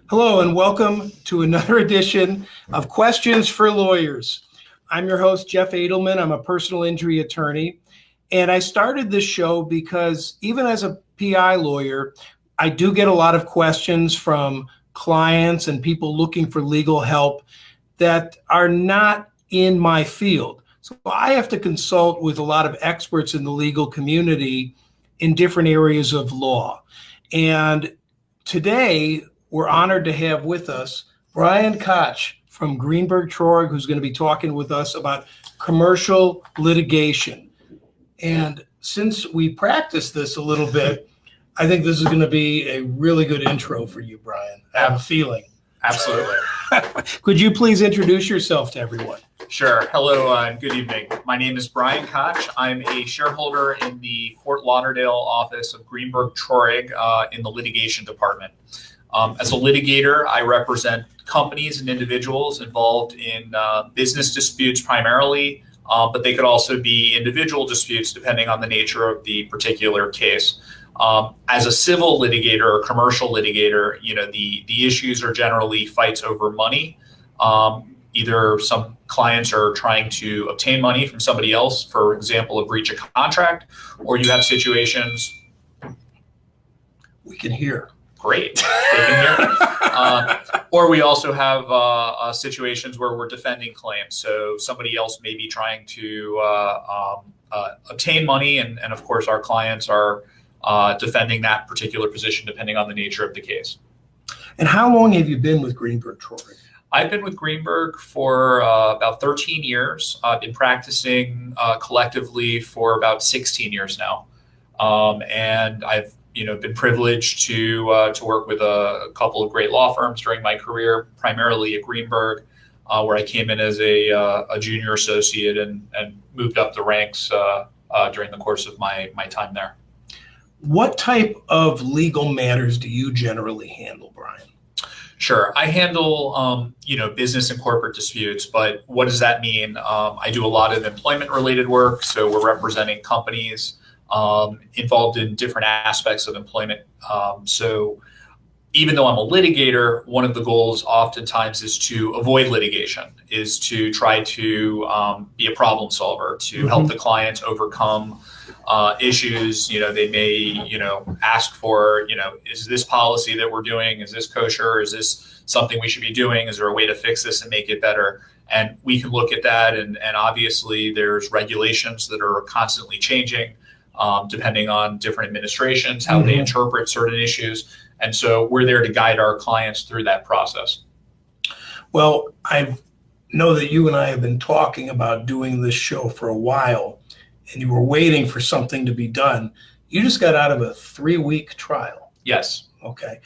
Hello and welcome to another edition of Questions for Lawyers. I'm your host, Jeff Edelman. I'm a personal injury attorney. And I started this show because even as a PI lawyer, I do get a lot of questions from clients and people looking for legal help that are not in my field. So I have to consult with a lot of experts in the legal community in different areas of law. And today, we're honored to have with us Brian Koch from Greenberg Traurig, who's going to be talking with us about commercial litigation. And since we practiced this a little bit, I think this is going to be a really good intro for you, Brian. I have a feeling. Absolutely. Could you please introduce yourself to everyone? Sure. Hello and good evening. My name is Brian Koch. I'm a shareholder in the Fort Lauderdale office of Greenberg Traurig in the litigation department. As a litigator, I represent companies and individuals involved in business disputes primarily, but they could also be individual disputes depending on the nature of the particular case. As a civil litigator or commercial litigator, the issues are generally fights over money. Either some clients are trying to obtain money from somebody else, for example, a breach of contract, or you have situations. We can hear. Great. They can hear. Or we also have situations where we're defending claims. So somebody else may be trying to obtain money, and of course our clients are defending that particular position depending on the nature of the case. And how long have you been with Greenberg Traurig? I've been with Greenberg for about 13 years. I've been practicing collectively for about 16 years now. And I've been privileged to work with a couple of great law firms during my career, primarily at Greenberg, where I came in as a junior associate and moved up the ranks during the course of my time there. What type of legal matters do you generally handle, Brian? Sure. I handle, business and corporate disputes, but what does that mean? I do a lot of employment-related work, so we're representing companies involved in different aspects of employment. So even though I'm a litigator, one of the goals oftentimes is to avoid litigation, is to try to be a problem solver, to help the clients overcome issues. They may, ask for, is this policy that we're doing, is this kosher? Is this something we should be doing? Is there a way to fix this and make it better? And we can look at that. And obviously there's regulations that are constantly changing, depending on different administrations, how they interpret certain issues. And so we're there to guide our clients through that process. Well, I know that you and I have been talking about doing this show for a while, and you were waiting for something to be done. You just got out of a 3-week trial. Yes. Okay.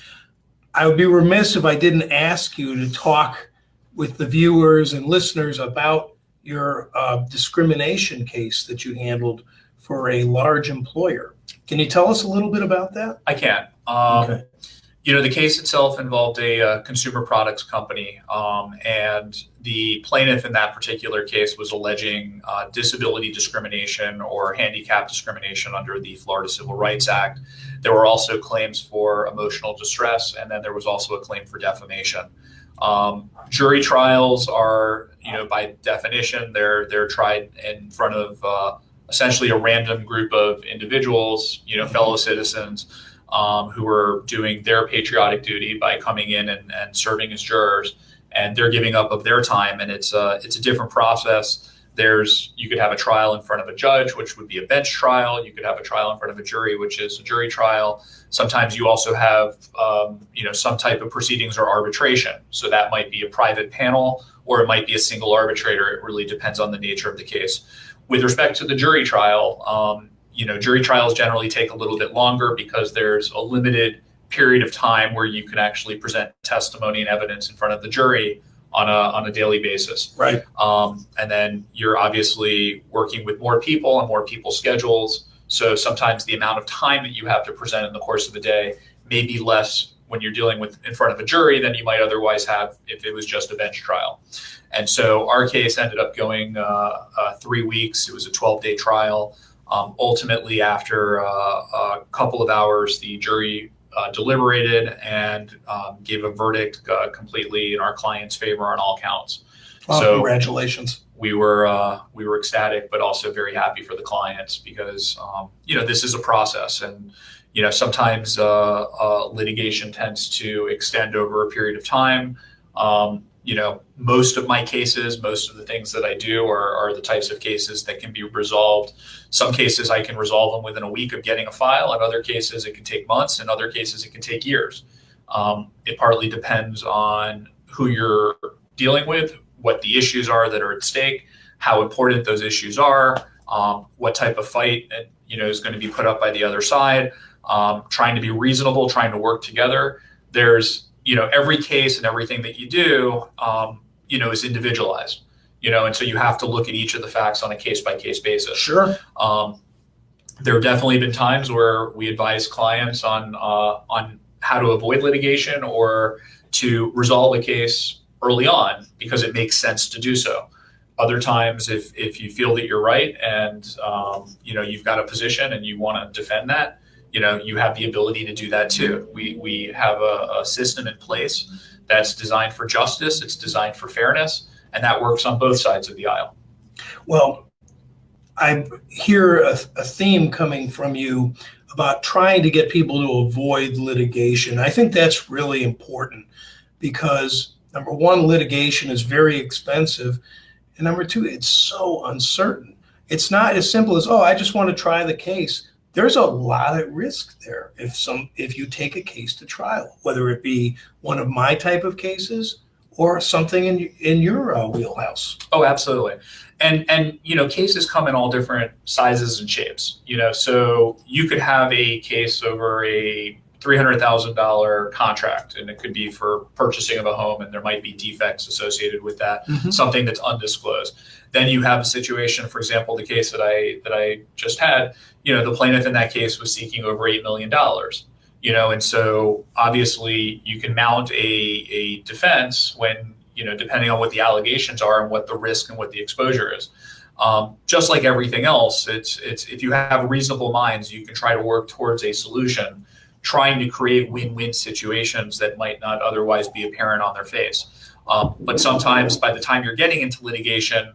I would be remiss if I didn't ask you to talk with the viewers and listeners about your discrimination case that you handled for a large employer. Can you tell us a little bit about that? I can. Okay. The case itself involved a consumer products company, and the plaintiff in that particular case was alleging disability discrimination or handicap discrimination under the Florida Civil Rights Act. There were also claims for emotional distress, and then there was also a claim for defamation. Jury trials are, by definition, they're tried in front of essentially a random group of individuals, fellow citizens, who are doing their patriotic duty by coming in and serving as jurors, and they're giving up of their time. And it's a different process. You could have a trial in front of a judge, which would be a bench trial. You could have a trial in front of a jury, which is a jury trial. Sometimes you also have, some type of proceedings or arbitration. So that might be a private panel, or it might be a single arbitrator. It really depends on the nature of the case. With respect to the jury trial, jury trials generally take a little bit longer because there's a limited period of time where you can actually present testimony and evidence in front of the jury on a daily basis. Right. And then you're obviously working with more people and more people's schedules. So sometimes the amount of time that you have to present in the course of a day may be less when you're dealing with in front of a jury than you might otherwise have if it was just a bench trial. And so our case ended up going 3 weeks. It was a 12-day trial. Ultimately, after a couple of hours, the jury deliberated and gave a verdict completely in our client's favor on all counts. Well, so congratulations. We were ecstatic, but also very happy for the clients because this is a process, and sometimes litigation tends to extend over a period of time. Most of my cases, most of the things that I do are the types of cases that can be resolved. Some cases I can resolve them within a week of getting a file. In other cases, it can take months. In other cases, it can take years. It partly depends on who you're dealing with, what the issues are that are at stake, how important those issues are, what type of fight is going to be put up by the other side, trying to be reasonable, trying to work together. There's every case and everything that you do, is individualized, and so you have to look at each of the facts on a case-by-case basis. Sure. There have definitely been times where we advise clients on how to avoid litigation or to resolve a case early on because it makes sense to do so. Other times, if you feel that you're right and you've got a position and you want to defend that, you have the ability to do that too. We have a system in place that's designed for justice, it's designed for fairness, and that works on both sides of the aisle. Well, I hear a theme coming from you about trying to get people to avoid litigation. I think that's really important because, number one, litigation is very expensive, and number two, it's so uncertain. It's not as simple as, I just want to try the case. There's a lot at risk there if you take a case to trial, whether it be one of my type of cases or something in your wheelhouse. Oh, absolutely. And cases come in all different sizes and shapes. So you could have a case over a $300,000 contract, and it could be for purchasing of a home, and there might be defects associated with that, something that's undisclosed. Then you have a situation, for example, the case that I just had, the plaintiff in that case was seeking over $8 million, and so obviously you can mount a defense when, depending on what the allegations are and what the risk and what the exposure is. Just like everything else, it's if you have reasonable minds, you can try to work towards a solution, trying to create win-win situations that might not otherwise be apparent on their face. But sometimes by the time you're getting into litigation,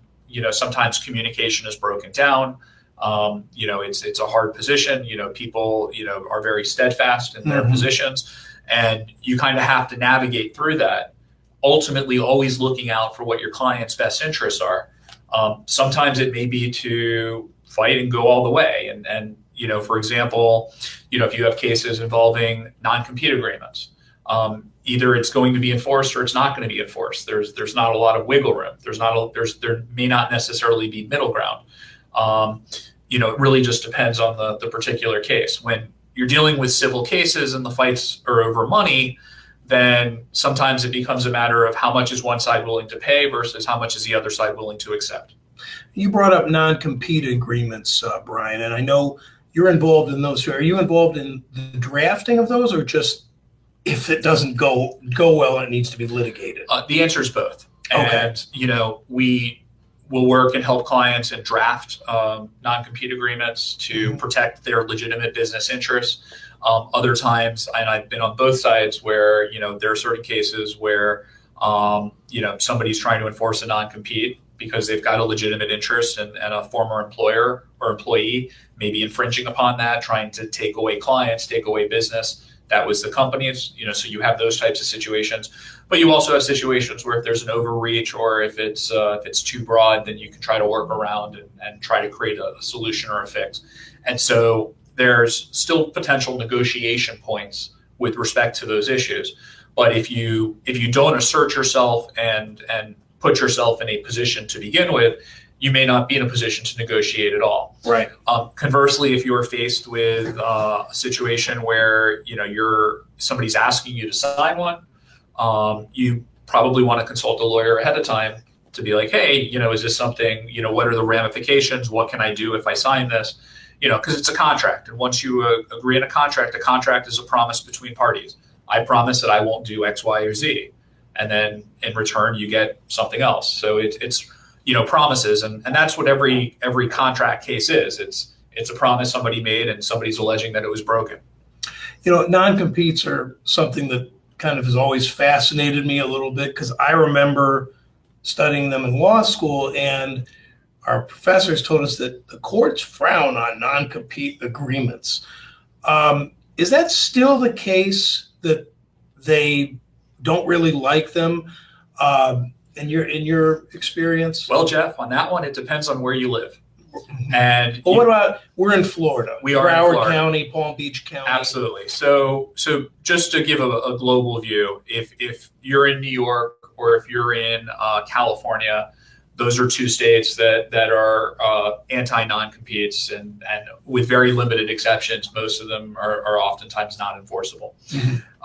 sometimes communication is broken down. It's a hard position. People, are very steadfast in their positions, and you kind of have to navigate through that, ultimately always looking out for what your client's best interests are. Sometimes it may be to fight and go all the way. And for example, if you have cases involving non-compete agreements, either it's going to be enforced or it's not going to be enforced. There's not a lot of wiggle room. There may not necessarily be middle ground. It really just depends on the particular case. When you're dealing with civil cases and the fights are over money, then sometimes it becomes a matter of how much is one side willing to pay versus how much is the other side willing to accept. You brought up non-compete agreements, Brian, and I know you're involved in those. Are you involved in the drafting of those, or just if it doesn't go well and it needs to be litigated? The answer is both. Okay. And, we will work and help clients and draft non-compete agreements to protect their legitimate business interests. Other times, and I've been on both sides where, there are certain cases where, somebody's trying to enforce a non-compete because they've got a legitimate interest and a former employer or employee may be infringing upon that, trying to take away clients, take away business. That was the company's, so you have those types of situations. But you also have situations where if there's an overreach or if it's too broad, then you can try to work around and try to create a solution or a fix. And so there's still potential negotiation points with respect to those issues. But if you don't assert yourself and put yourself in a position to begin with, you may not be in a position to negotiate at all. Right. Conversely, if you're faced with a situation where somebody's asking you to sign one, you probably want to consult a lawyer ahead of time to be like, hey, is this something? What are the ramifications? What can I do if I sign this? Because it's a contract, and once you agree on a contract is a promise between parties. I promise that I won't do X, Y, or Z, and then in return you get something else. So it's promises, and that's what every contract case is. It's a promise somebody made, and somebody's alleging that it was broken. Non-competes are something that kind of has always fascinated me a little bit because I remember studying them in law school, and our professors told us that the courts frown on non-compete agreements. Is that still the case, that they don't really like them in your experience? Well, Jeff, on that one, it depends on where you live. And what about, we're in Florida? We are Broward in Florida. County, Palm Beach County. Absolutely. So just to give a global view, if you're in New York or if you're in California, those are two states that are anti-non-competes, and with very limited exceptions, most of them are oftentimes not enforceable,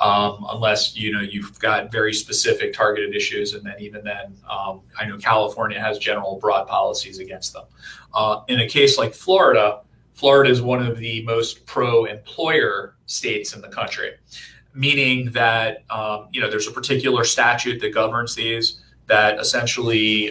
unless you've got very specific targeted issues, and then even then, I know California has general broad policies against them. In a case like Florida is one of the most pro-employer states in the country, meaning that there's a particular statute that governs these that essentially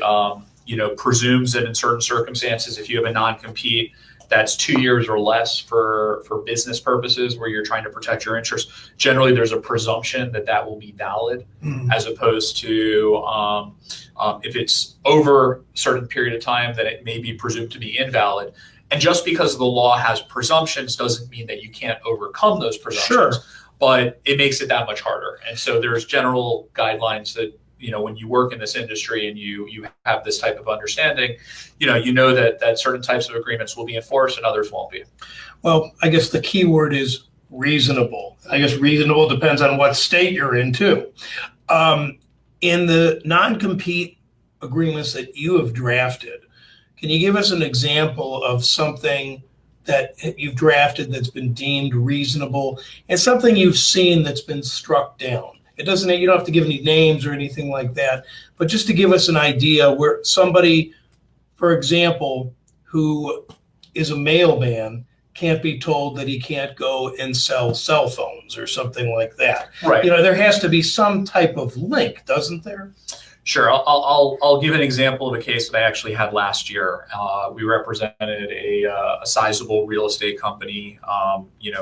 presumes that in certain circumstances, if you have a non-compete that's 2 years or less for business purposes where you're trying to protect your interests, generally there's a presumption that will be valid, as opposed to if it's over a certain period of time, that it may be presumed to be invalid. And just because the law has presumptions doesn't mean that you can't overcome those presumptions. Sure. But it makes it that much harder. And so there's general guidelines that, when you work in this industry and you have this type of understanding, that certain types of agreements will be enforced and others won't be. Well, I guess the key word is reasonable. I guess reasonable depends on what state you're in too. In the non-compete agreements that you have drafted, can you give us an example of something that you've drafted that's been deemed reasonable and something you've seen that's been struck down? You don't have to give any names or anything like that, but just to give us an idea where somebody, for example, who is a mailman can't be told that he can't go and sell cell phones or something like that. Right. There has to be some type of link, doesn't there? Sure. I'll give an example of a case that I actually had last year. We represented a sizable real estate company,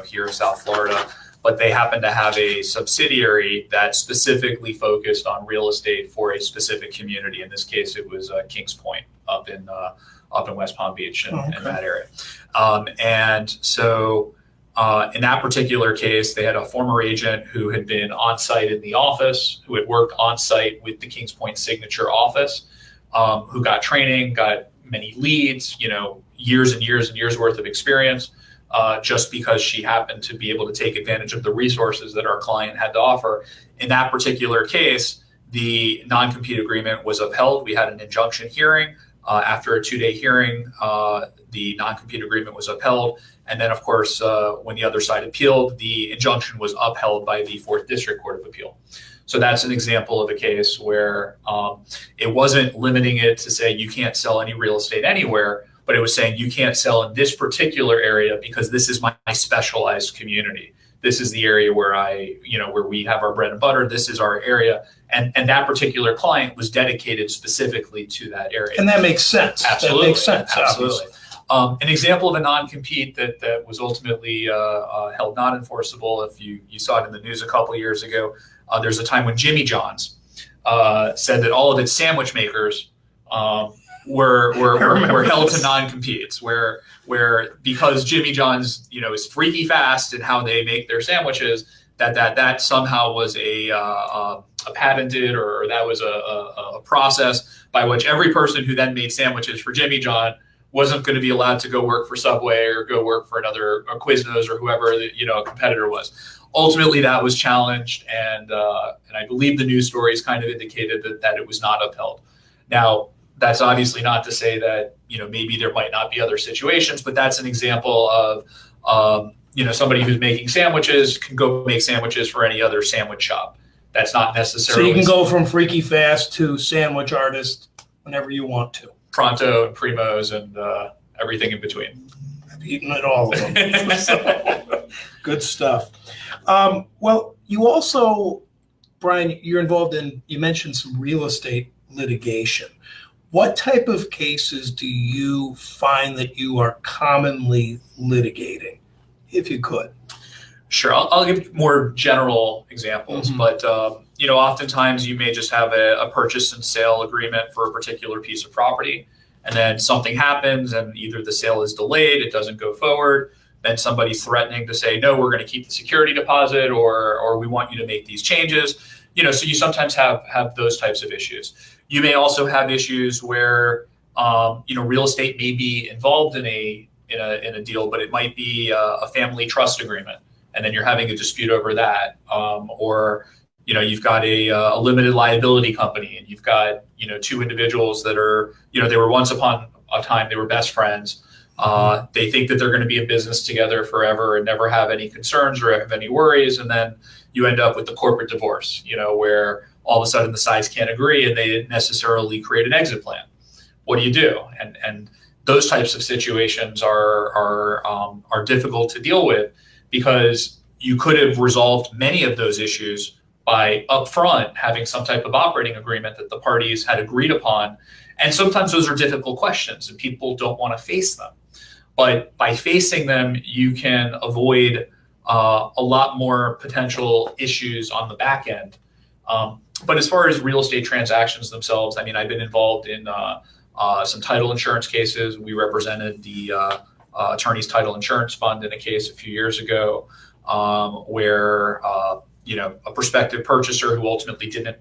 here in South Florida, but they happened to have a subsidiary that specifically focused on real estate for a specific community. In this case, it was Kings Point up in West Palm Beach and that area. And so in that particular case, they had a former agent who had been on site in the office, who had worked on site with the Kings Point Signature office, who got training, got many leads, years and years and years worth of experience, just because she happened to be able to take advantage of the resources that our client had to offer. In that particular case, the non-compete agreement was upheld. We had an injunction hearing. After a 2-day hearing, the non-compete agreement was upheld. And then, of course, when the other side appealed, the injunction was upheld by the 4th District Court of Appeal. So that's an example of a case where it wasn't limiting it to say you can't sell any real estate anywhere, but it was saying you can't sell in this particular area because this is my specialized community. This is the area where where we have our bread and butter. This is our area. And that particular client was dedicated specifically to that area. And that makes sense. Absolutely. That makes sense. Absolutely. An example of a non-compete that was ultimately held not enforceable, if you saw it in the news a couple of years ago, there's a time when Jimmy John's said that all of its sandwich makers were held to non-competes, where because Jimmy John's is freaky fast in how they make their sandwiches, that somehow was a patented, or that was a process by which every person who then made sandwiches for Jimmy John wasn't going to be allowed to go work for Subway or go work for another Quiznos or whoever a competitor was. Ultimately, that was challenged, and I believe the news stories kind of indicated that it was not upheld. Now, that's obviously not to say that maybe there might not be other situations, but that's an example of somebody who's making sandwiches can go make sandwiches for any other sandwich shop. That's not necessarily. So you can go from freaky fast to sandwich artist whenever you want to. Pronto and Primos and everything in between. I've eaten at all of them. So, good stuff. Well, you also, Brian, you're involved in, you mentioned some real estate litigation. What type of cases do you find that you are commonly litigating, if you could? Sure, I'll give more general examples, but oftentimes you may just have a purchase and sale agreement for a particular piece of property, and then something happens, and either the sale is delayed, it doesn't go forward, then somebody's threatening to say, no, we're going to keep the security deposit, or we want you to make these changes. So you sometimes have those types of issues. You may also have issues where real estate may be involved in a deal, but it might be a family trust agreement, and then you're having a dispute over that, or you've got a limited liability company, and you've got two individuals that are they were once upon a time they were best friends. They think that they're going to be in business together forever and never have any concerns or have any worries, and then you end up with the corporate divorce, where all of a sudden the sides can't agree and they didn't necessarily create an exit plan. What do you do? And those types of situations are difficult to deal with, because you could have resolved many of those issues by upfront having some type of operating agreement that the parties had agreed upon. And sometimes those are difficult questions and people don't want to face them. But by facing them, you can avoid a lot more potential issues on the back end. But as far as real estate transactions themselves, I've been involved in some title insurance cases. We represented the attorney's title insurance fund in a case a few years ago, where a prospective purchaser who ultimately didn't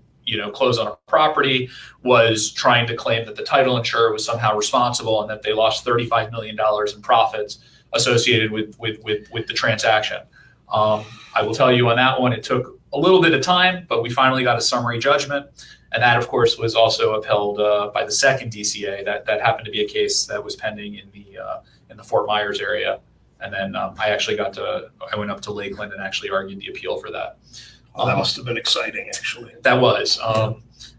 close on a property was trying to claim that the title insurer was somehow responsible and that they lost $35 million in profits associated with the transaction. I will tell you on that one, it took a little bit of time, but we finally got a summary judgment. And that, of course, was also upheld by the second DCA. That happened to be a case that was pending in the Fort Myers area. And then I went up to Lakeland and actually argued the appeal for that. Oh, that must have been exciting, actually. That was.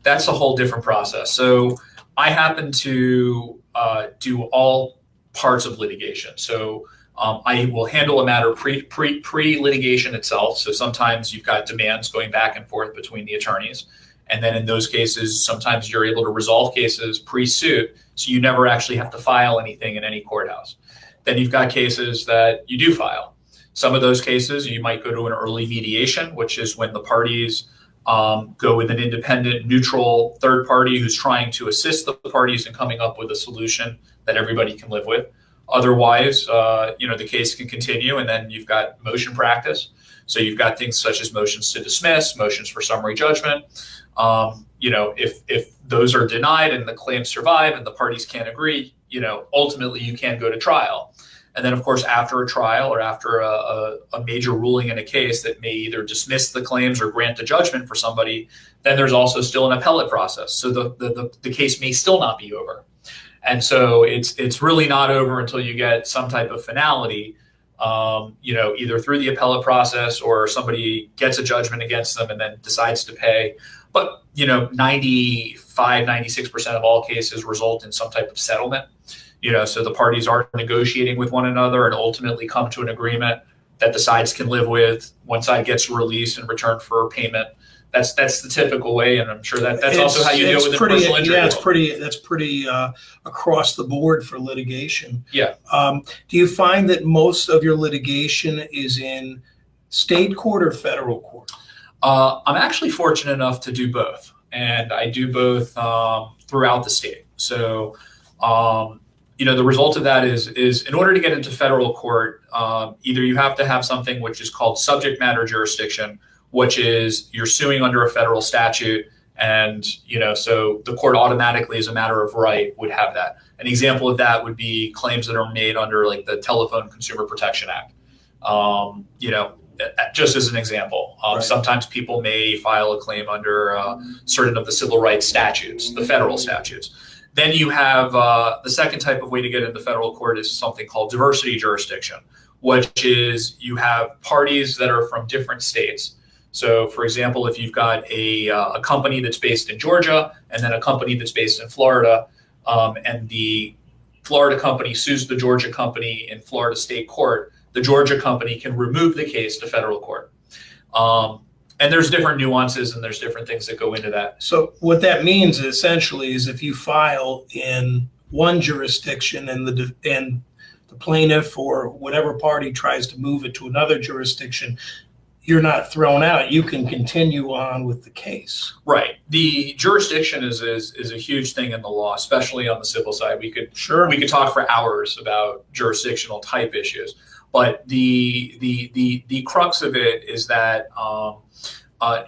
That's a whole different process. So I happen to do all parts of litigation. So I will handle a matter pre-litigation itself. So sometimes you've got demands going back and forth between the attorneys. And then in those cases, sometimes you're able to resolve cases pre-suit, so you never actually have to file anything in any courthouse. Then you've got cases that you do file. Some of those cases, you might go to an early mediation, which is when the parties go with an independent, neutral third party who's trying to assist the parties in coming up with a solution that everybody can live with. Otherwise, the case can continue, and then you've got motion practice. So you've got things such as motions to dismiss, motions for summary judgment. If those are denied and the claims survive and the parties can't agree, ultimately you can go to trial. And then, of course, after a trial or after a major ruling in a case that may either dismiss the claims or grant the judgment for somebody, then there's also still an appellate process. So the case may still not be over. And so it's really not over until you get some type of finality, either through the appellate process or somebody gets a judgment against them and then decides to pay. But, 95, 96% of all cases result in some type of settlement. So the parties are negotiating with one another and ultimately come to an agreement that the sides can live with. One side gets a release in return for payment. That's the typical way, and I'm sure that's also how you deal with personal injury. Yeah, that's pretty across the board for litigation. Yeah. Do you find that most of your litigation is in state court or federal court? I'm actually fortunate enough to do both, and I do both throughout the state. So, the result of that is in order to get into federal court, either you have to have something which is called subject matter jurisdiction, which is you're suing under a federal statute, and so the court automatically, as a matter of right, would have that. An example of that would be claims that are made under like the Telephone Consumer Protection Act. Just as an example, Right. Sometimes people may file a claim under certain of the civil rights statutes, the federal statutes. Then you have the second type of way to get into federal court is something called diversity jurisdiction, which is you have parties that are from different states. So, for example, if you've got a company that's based in Georgia and then a company that's based in Florida, and the Florida company sues the Georgia company in Florida state court, the Georgia company can remove the case to federal court. And there's different nuances and there's different things that go into that. So what that means essentially is if you file in one jurisdiction and the plaintiff or whatever party tries to move it to another jurisdiction, you're not thrown out. You can continue on with the case. Right. The jurisdiction is a huge thing in the law, especially on the civil side. We could talk for hours about jurisdictional type issues, but the crux of it is that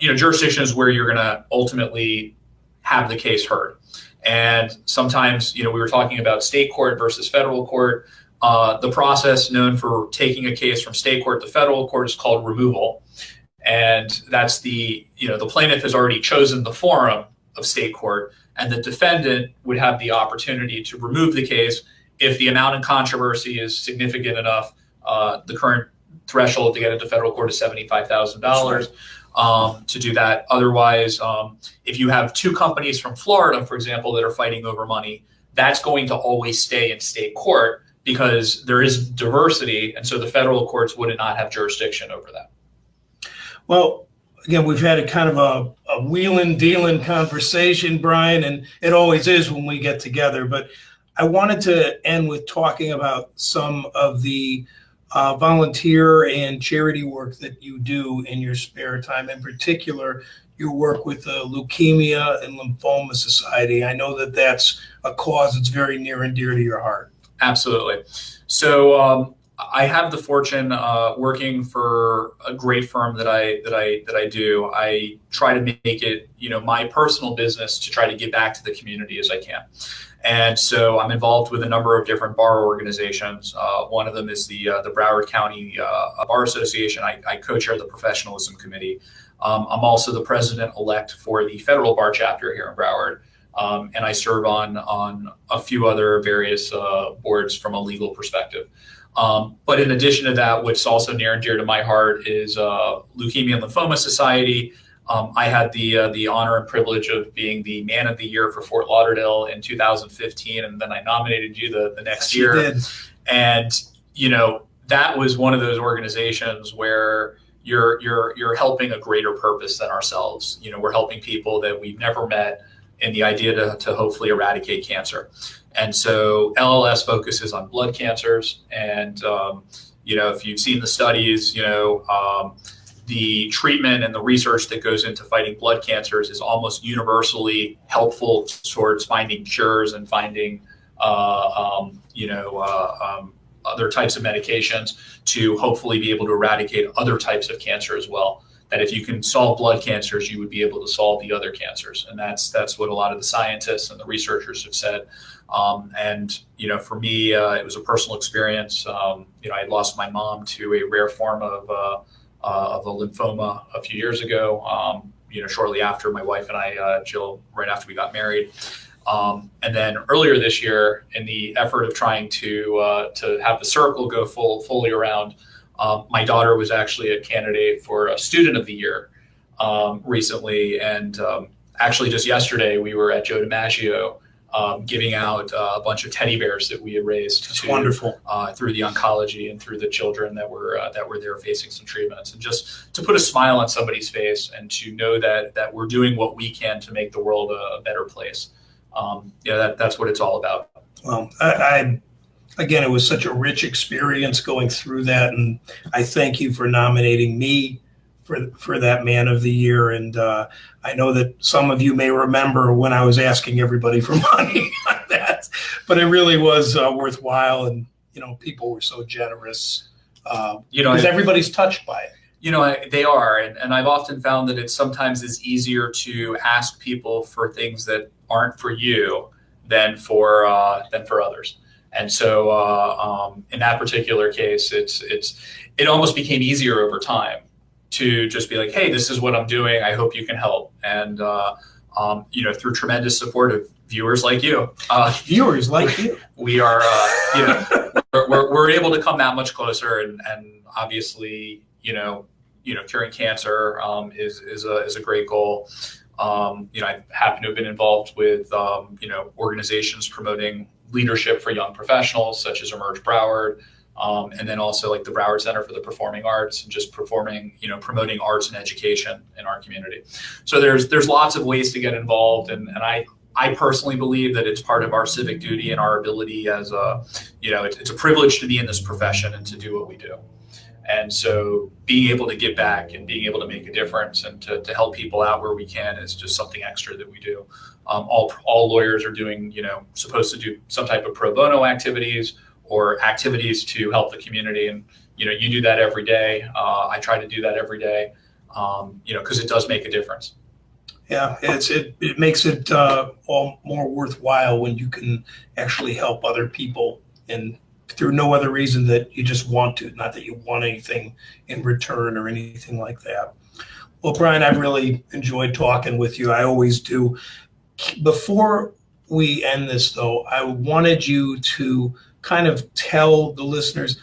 jurisdiction is where you're going to ultimately have the case heard. And sometimes, we were talking about state court versus federal court. The process known for taking a case from state court to federal court is called removal. And that's the plaintiff has already chosen the forum of state court, and the defendant would have the opportunity to remove the case if the amount in controversy is significant enough. The current threshold to get into federal court is $75,000 to do that. Otherwise, if you have two companies from Florida, for example, that are fighting over money, that's going to always stay in state court because there is diversity, and so the federal courts would not have jurisdiction over that. Well, again, we've had a kind of a wheeling, dealing conversation, Brian, and it always is when we get together. But I wanted to end with talking about some of the volunteer and charity work that you do in your spare time. In particular, your work with the Leukemia and Lymphoma Society. I know that that's a cause that's very near and dear to your heart. Absolutely. So I have the fortune working for a great firm that I do. I try to make it, my personal business to try to give back to the community as I can. And so I'm involved with a number of different bar organizations. One of them is the Broward County Bar Association. I co-chair the professionalism committee. I'm also the president-elect for the federal bar chapter here in Broward. And I serve on a few other various boards from a legal perspective. But in addition to that, what's also near and dear to my heart is Leukemia and Lymphoma Society. I had the honor and privilege of being the Man of the Year for Fort Lauderdale in 2015, and then I nominated you the next year. You did. And that was one of those organizations where you're helping a greater purpose than ourselves. We're helping people that we've never met in the idea to hopefully eradicate cancer. And so LLS focuses on blood cancers. And, if you've seen the studies, the treatment and the research that goes into fighting blood cancers is almost universally helpful towards finding cures and finding, other types of medications to hopefully be able to eradicate other types of cancer as well. That if you can solve blood cancers, you would be able to solve the other cancers. And that's what a lot of the scientists and the researchers have said. For me, it was a personal experience. I had lost my mom to a rare form of a lymphoma a few years ago, shortly after my wife and I, Jill, right after we got married. And then earlier this year, in the effort of trying to have the circle go fully around, my daughter was actually a candidate for a Student of the Year recently. And actually just yesterday, we were at Joe DiMaggio giving out a bunch of teddy bears that we had raised. That's wonderful. Through the oncology and through the children that were there facing some treatments. And just to put a smile on somebody's face and to know that we're doing what we can to make the world a better place. That's what it's all about. Well, again, it was such a rich experience going through that, and I thank you for nominating me for that Man of the Year. And I know that some of you may remember when I was asking everybody for money on that, but it really was worthwhile, and people were so generous. Because everybody's touched by it. They are, and I've often found that it sometimes is easier to ask people for things that aren't for you than for others. And so in that particular case, it almost became easier over time to just be like, hey, this is what I'm doing. I hope you can help. And through tremendous support of viewers like you, we are we're able to come that much closer. And obviously, curing cancer is a great goal. I happen to have been involved with organizations promoting leadership for young professionals, such as Emerge Broward, and then also like the Broward Center for the Performing Arts, and just promoting arts and education in our community. So there's lots of ways to get involved, and I I personally believe that it's part of our civic duty and our ability as it's a privilege to be in this profession and to do what we do. And so being able to give back and being able to make a difference and to help people out where we can is just something extra that we do. All lawyers are doing, supposed to do some type of pro bono activities or activities to help the community. And, you do that every day. I try to do that every day, because it does make a difference. Yeah, it makes it all more worthwhile when you can actually help other people, and through no other reason that you just want to, not that you want anything in return or anything like that. Well, Brian, I've really enjoyed talking with you. I always do. Before we end this, though, I wanted you to kind of tell the listeners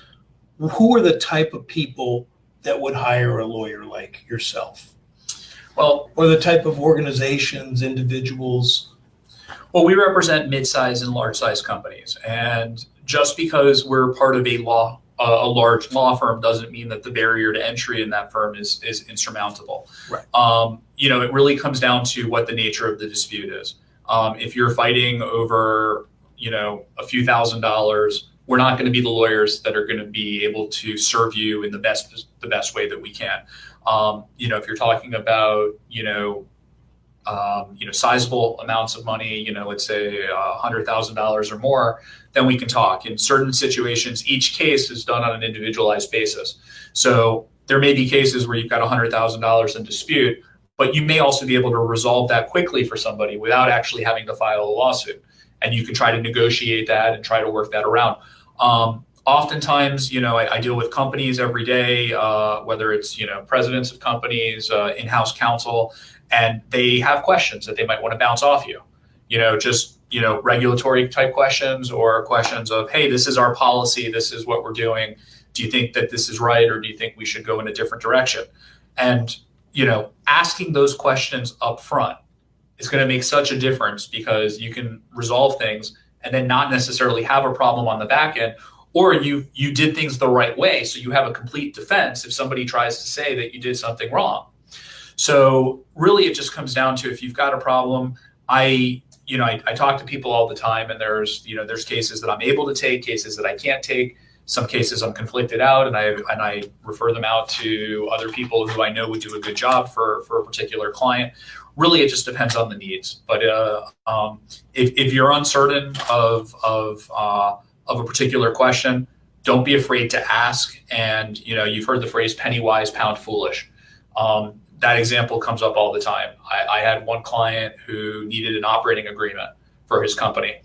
who are the type of people that would hire a lawyer like yourself? Well, or the type of organizations, individuals? Well, we represent mid-sized and large-sized companies, and just because we're part of a large law firm doesn't mean that the barrier to entry in that firm is insurmountable. Right. It really comes down to what the nature of the dispute is. If you're fighting over, a few $1,000s, we're not going to be the lawyers that are going to be able to serve you in the best way that we can. If you're talking about, sizable amounts of money, let's say $100,000 or more, then we can talk. In certain situations, each case is done on an individualized basis. So there may be cases where you've got $100,000 in dispute, but you may also be able to resolve that quickly for somebody without actually having to file a lawsuit. And you can try to negotiate that and try to work that around. Oftentimes, I deal with companies every day, whether it's, presidents of companies, in-house counsel, and they have questions that they might want to bounce off you, regulatory type questions or questions of, hey, this is our policy, this is what we're doing. Do you think that this is right, or do you think we should go in a different direction? And, asking those questions up front is going to make such a difference, because you can resolve things and then not necessarily have a problem on the back end, or you did things the right way, so you have a complete defense if somebody tries to say that you did something wrong. So really it just comes down to, if you've got a problem, I talk to people all the time, and there's cases that I'm able to take, cases that I can't take. Some cases I'm conflicted out, and I refer them out to other people who I know would do a good job for a particular client. Really, it just depends on the needs. But if you're uncertain of a particular question, don't be afraid to ask. And you've heard the phrase "penny wise, pound foolish." That example comes up all the time. I had one client who needed an operating agreement for his company.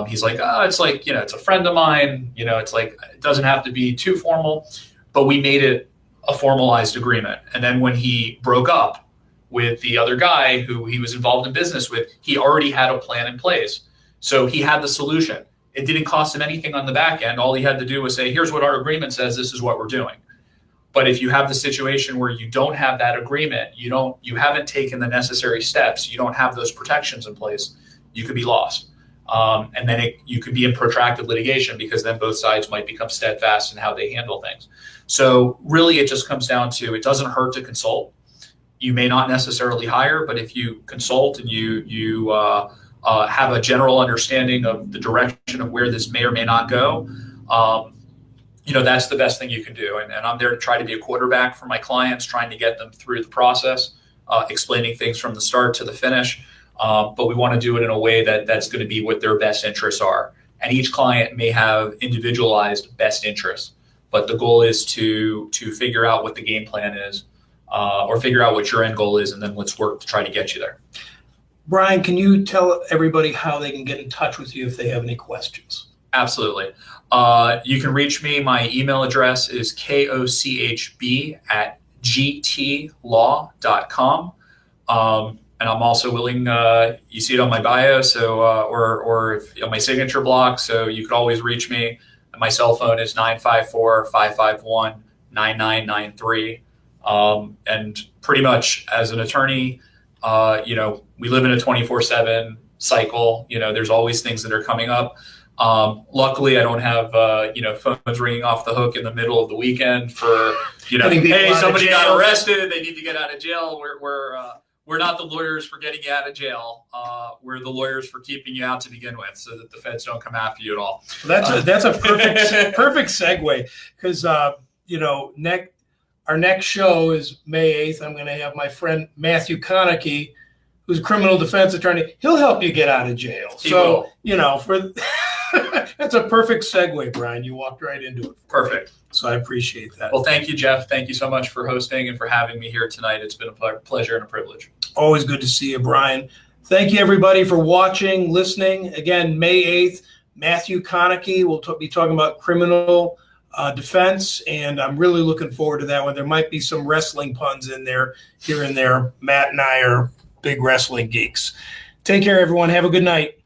He's like, it's a friend of mine. It's like, it doesn't have to be too formal, but we made it a formalized agreement. And then when he broke up with the other guy who he was involved in business with, he already had a plan in place. So he had the solution. It didn't cost him anything on the back end. All he had to do was say, here's what our agreement says, this is what we're doing. But if you have the situation where you don't have that agreement, you haven't taken the necessary steps, you don't have those protections in place, you could be lost. And then you could be in protracted litigation, because then both sides might become steadfast in how they handle things. So really it just comes down to, it doesn't hurt to consult. You may not necessarily hire, but if you consult and you have a general understanding of the direction of where this may or may not go, that's the best thing you can do. And I'm there to try to be a quarterback for my clients, trying to get them through the process, explaining things from the start to the finish. But we want to do it in a way that's going to be what their best interests are. And each client may have individualized best interests, but the goal is to figure out what the game plan is, or figure out what your end goal is, and then let's work to try to get you there. Brian, can you tell everybody how they can get in touch with you if they have any questions? Absolutely. You can reach me. My email address is kochb@gtlaw.com. And I'm also willing, you see it on my bio, so or if, on my signature block, so you could always reach me. My cell phone is 954-551-9993. And pretty much as an attorney, we live in a 24/7 cycle. There's always things that are coming up. Luckily, I don't have phones ringing off the hook in the middle of the weekend for hey, somebody got arrested, they need to get out of jail. we're not the lawyers for getting you out of jail. We're the lawyers for keeping you out to begin with, so that the feds don't come after you at all. That's a perfect segue, because our next show is May 8th. I'm going to have my friend Matthew Konecki, who's a criminal defense attorney. He'll help you get out of jail. So that's a perfect segue, Brian. You walked right into it. Perfect. So I appreciate that. Well, thank you, Jeff. Thank you so much for hosting and for having me here tonight. It's been a pleasure and a privilege. Always good to see you, Brian. Thank you, everybody, for watching, listening. Again, May 8th, Matthew Konecki will be talking about criminal defense, and I'm really looking forward to that one. There might be some wrestling puns in there, here and there. Matt and I are big wrestling geeks. Take care, everyone. Have a good night.